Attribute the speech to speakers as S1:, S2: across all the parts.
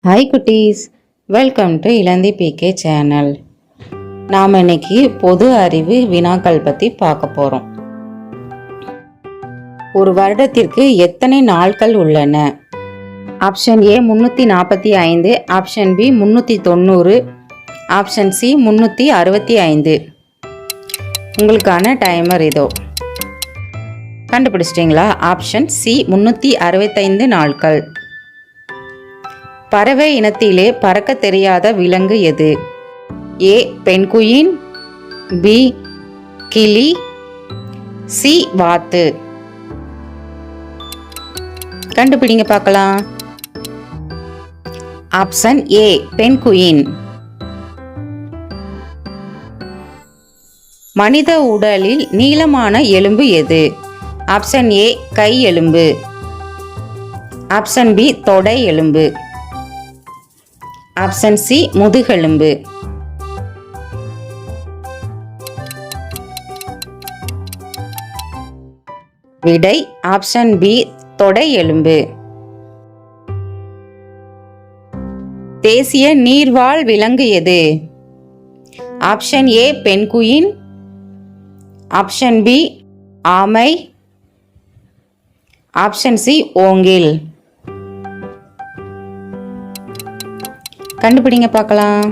S1: Hi குட்டீஸ், welcome to Ilanthi PK channel. நாம் இன்னைக்கு பொது அறிவு வினாக்கள் பற்றி பார்க்க போகிறோம். ஒரு வருடத்திற்கு எத்தனை நாட்கள் உள்ளன? Option A 345, option B 390, option C 365. உங்களுக்கான டைமர் இதோ. கண்டுபிடிச்சிட்டிங்களா? ஆப்ஷன் சி 365 நாட்கள். பறவை இனத்திலே பறக்க தெரியாத விலங்கு எது? ஏ பென்குயின், பி கிளி, சி வாத்து. கண்டுபிடிங்க பார்க்கலாம். Option A penguin. மனித உடலில் நீளமான எலும்பு எது? ஆப்ஷன் ஏ கை எலும்பு, ஆப்ஷன் பி தொடை எலும்பு, ஆப்ஷன் சி முதுகெலும்பு. விடை ஆப்ஷன் பி தொடை எலும்பு. தேசிய நீர்வாழ் விலங்கு எது? Option A penguin, option B ஆமை, ஆப்ஷன் சி ஓங்கில். கண்டுபிடிங்க பார்க்கலாம்.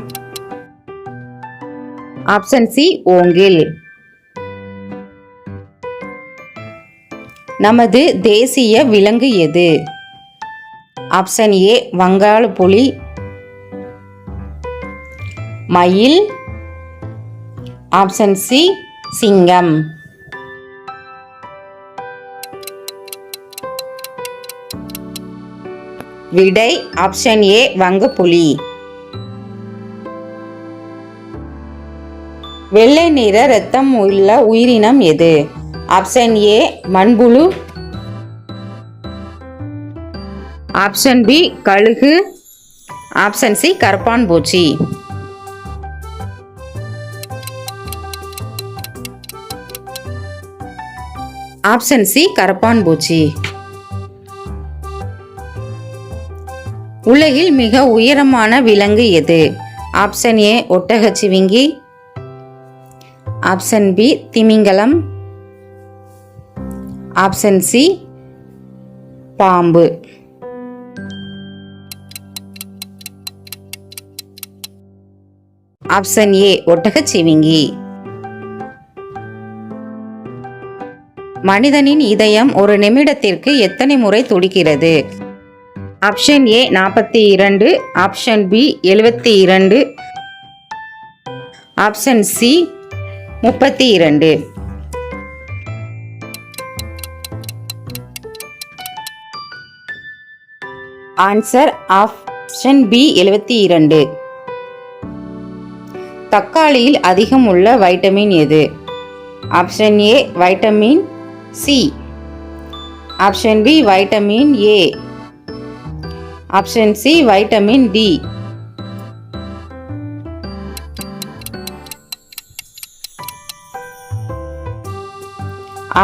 S1: ஆப்ஷன் சி ஓங்கில். நமது தேசிய விலங்கு எது? ஆப்ஷன் ஏ வங்காள புலி, மயில், ஆப்ஷன் சி சிங்கம். விடை ஆப்ஷன் ஏ வங்கப்புலி. வெள்ளை நிற இரத்தம் உள்ள உயிரினம் எது? ஆப்ஷன் ஏ மண்புழு, ஆப்ஷன் பி கழுகு, ஆப்ஷன் சி கரப்பான் பூச்சி. ஆப்ஷன் சி கரப்பான் பூச்சி. உலகில் மிக உயரமான விலங்கு எது? ஆப்ஷன் ஏ ஒட்டகச்சிவிங்கி, ஆப்ஷன் பி திமிங்கலம், ஆப்ஷன் சி பாம்பு. ஆப்ஷன் ஏ ஒட்டகச்சிவிங்கி. மனிதனின் இதயம் ஒரு நிமிடத்திற்கு எத்தனை முறை துடிக்கிறது? Option A 42, option B 72, option C 32. Answer option B 72. தக்காளியில் அதிகம் உள்ள வைட்டமின் எது? Option A vitamin C, option B vitamin A, option C vitamin D.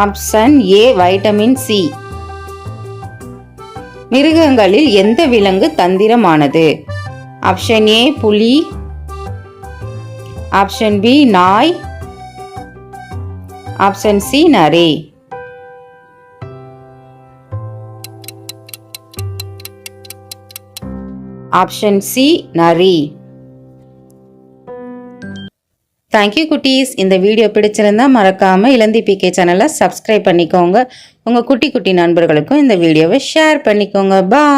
S1: Option A vitamin C. மிருகங்களில் எந்த விலங்கு தந்திரமானது? ஆப்ஷன் ஏ புலி, ஆப்ஷன் பி நாய், ஆப்ஷன் சி நரி. ஆப்ஷன் சி நரி. தேங்க்யூ குட்டீஸ். இந்த வீடியோ பிடிச்சிருந்தா மறக்காமல் இளந்தி பிகே சேனலை சப்ஸ்கிரைப் பண்ணிக்கோங்க. உங்கள் குட்டி குட்டி நண்பர்களுக்கும் இந்த வீடியோவை ஷேர் பண்ணிக்கோங்க. பாய்.